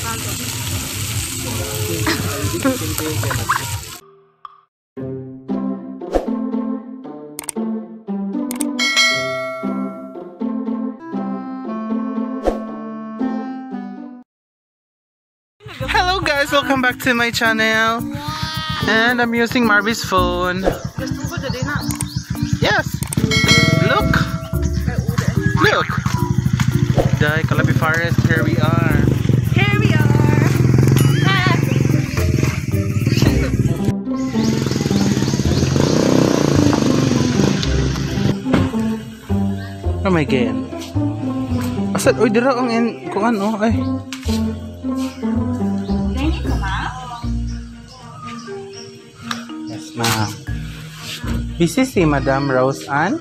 Hello guys, welcome back to my channel. And I'm using Marby's phone. Yes. Look. Look. The Calape forest, here we are. Here we are. Oh my god. Asad, oy dira ang kung ano ay. Yes, ma'am. Busy si Madam Rose Ann.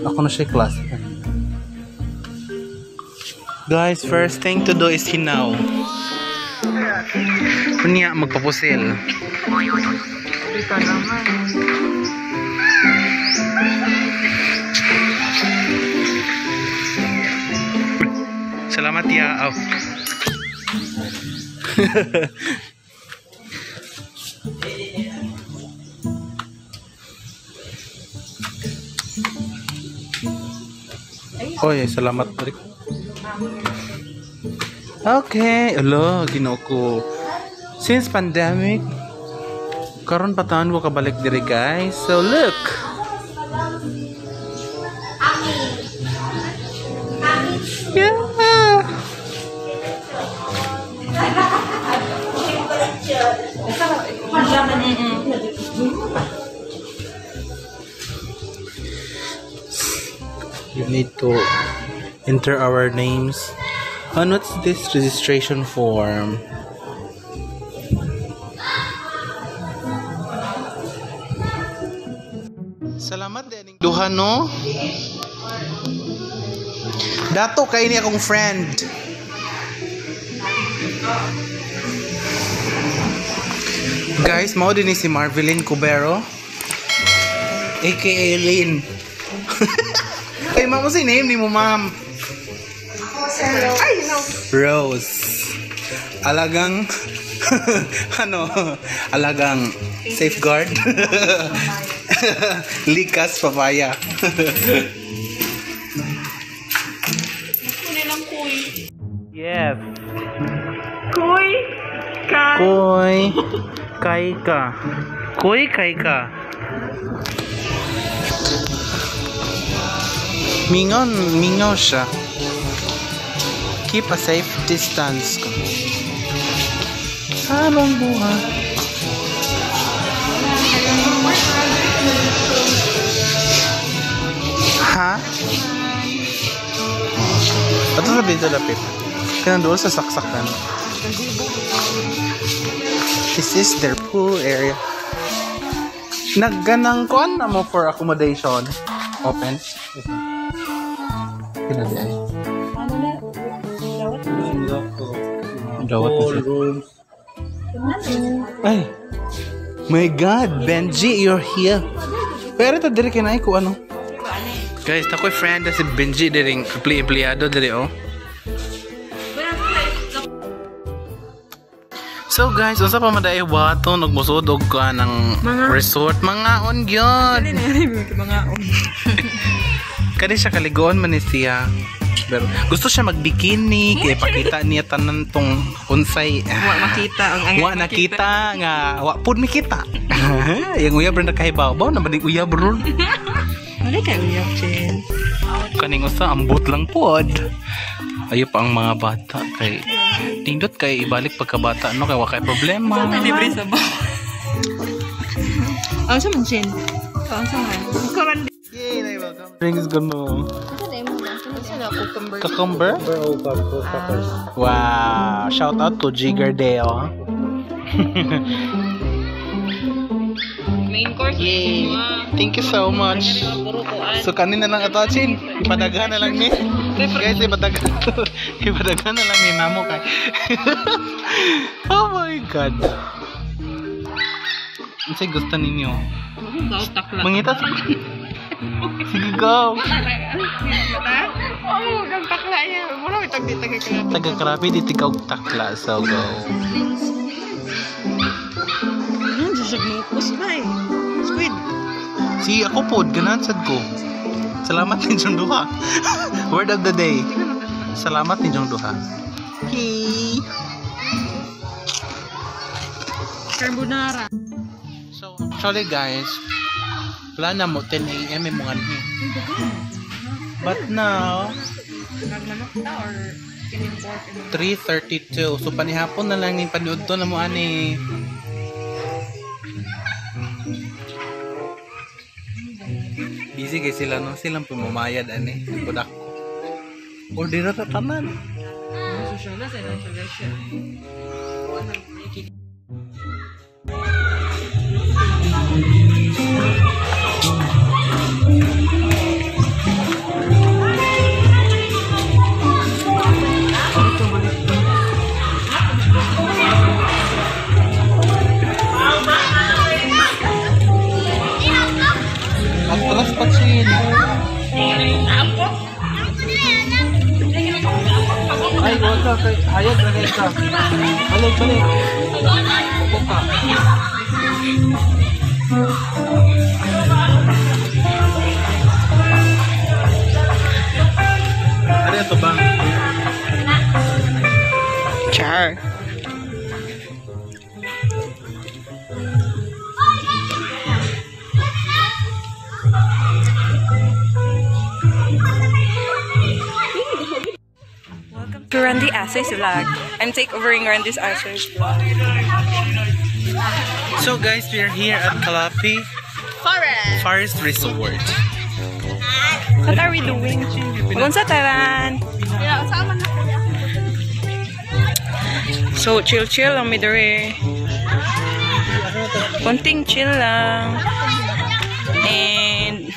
Ako na siya klase. Guys, first thing to do is hinaw. Kunya magpapusil. Ito naman. Salamat ya. Oh. Oy, salamat po. Okay, alo, ginoko. Since pandemic, karon pataan ko kabalik diri guys. So look. Yeah. You need to enter our names. And what's this registration form? Salamat din duha no. Dato kay ni akong friend. Guys, mao din ni si Marvelyn Cubero aka Lynn. Kay mo si name ni mo ma'am. Ay, no. Rose. Alagang ano, alagang safeguard. Likas papaya. Yes. Kuy. Kuy. Kay ka. Kuy kay ka. Mingaw siya. Keep a safe distance. Anong buhay? Ha? Ato sa dito lapit. Kaya doon sa saksakan. This is their pool area. Nagganang kuan na mo for accommodation. Open. Kinadi ay. Dawat na siya. Ay. My God, Benji, you're here. Pero ito diri kinay ko ano. Guys, takoy friend na si Benji diring empleyado diri oh. So guys, unsa pa maday wato nagmusod og ka ng resort mga on gyud. Mga on. Kani siya kaligoon man ni siya. Pero gusto siya magbikini kay pakita niya tanan tong unsay wa makita ang wa nakita nga wa pud makita. Yang uyab rin nakahibaw na banig uyab ron. Wala kay uyab chen. Kaning usa ambot lang pod. Ayo pa ang mga bata kay tindot kay ibalik pagkabata no kay wa kay problema. Libre sa ba. Ang sa man chen. Ang sa man. Karon. Yay, welcome. Drinks gano. Cucumber? Wow! Shout out to Jigger Deo. Main course. Yay! Thank you so much. So kanina lang ato Chin. Ipadaghan na lang ni. Guys, ipadaghan na lang ni namo kay. Oh my God. Unsay gusto ninyo? Mangita sa Sige, go. Oh, ang takla niya. Mura itong di taga-Calape. Taga-Calape, di tigaw takla. So, go. Ano, sasag nukos ba eh? Squid. Si ako po, ganahan sad ko. Salamat ninyong duha. Word of the day. Salamat ninyong duha. Hey. Carbonara. So, actually guys, wala na mo 10 AM yung mga niya. But now, Nagmanok ta or in-import? 3:32. So, panihapon na lang yung panood to na mo ani. Busy guys sila, no? Silang pumamayad ani. Budak ko. Order na tanan. Social na sa reservation. Atras pa sin. Ay, wala ka. Hayag na kayo ka. Balik, balik. Upo ka. Ano ito ba? Char. To Randy Asay's vlog. I'm takeovering Randy's Asay's vlog. So guys, we are here at Calape Forest Resort. What are we doing? Kung sa taran. So, chill lang midore. Konting chill lang. And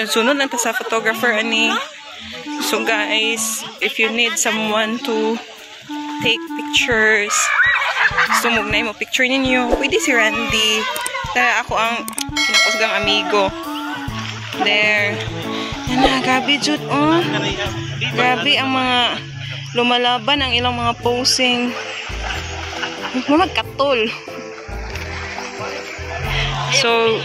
sunod lang ta sa photographer ani. So guys, if you need someone to take pictures, gusto mo na mo picture ninyo, pwede si Randy. Tara, ako ang kinakusgang amigo. There. Yan na, grabe jud, oh. Grabe ang mga lumalaban ang ilang mga posing. Magkatol. So,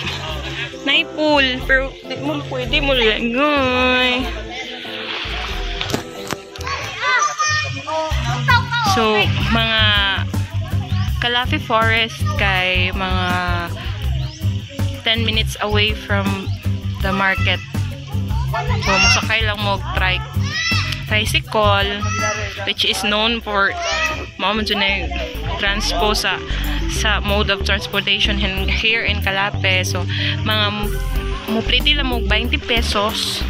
naipul, pero di mo pwede mo lagay. So, mga Calape Forest kay mga 10 minutes away from the market. So, masakay lang mo tricycle, which is known for transpo sa mode of transportation here in Calape. So, mga mupriti lang mo 20 pesos.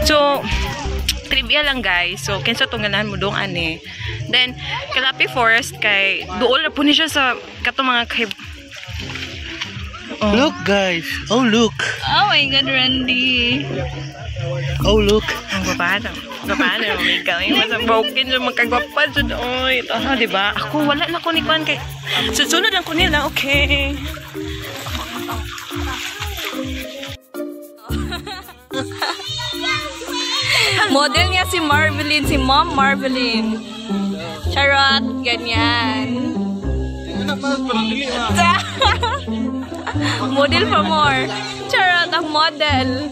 So, trivia lang guys. So, kinsa itong ganahan mo doon ani. Then, Calape Forest kay doon na po niya sa kato mga Oh. Look guys. Oh look. Oh my god, Randy. Oh look. Ang paano? May galing mo sa broken sa magkagwapa sa doon. Ito, diba? Ako, wala na ko ni Kwan kay susunod lang ko nila, okay? Model niya si Marvelyn, si Mom Marvelyn. Charot, ganyan. Model pa more. Charot, ang model.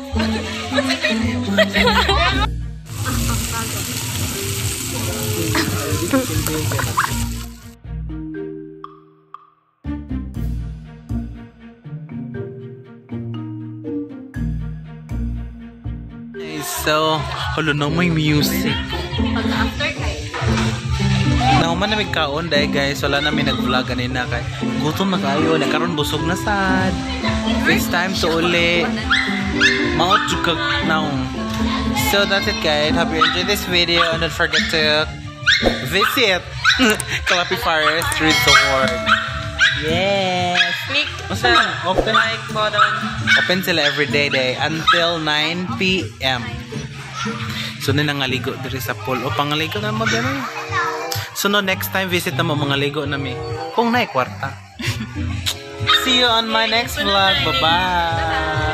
So, halo na may music. Nauman na may kaon dahil guys, wala namin nag-vlog kanina kay gutom na kayo, nagkaroon busog na sad. It's time to uli. Maot jukag now. So that's it guys. Hope you enjoyed this video and don't forget to visit Calape Forest Resort. Yes. Click Basta open. like button. Open sila everyday day until 9 PM. So na nangaligo diri sa pool. O pangaligo na mo diri. So no, next time visit na mo mga ligo na mi. Kung naay kwarta. see you on my next vlog. Bye-bye.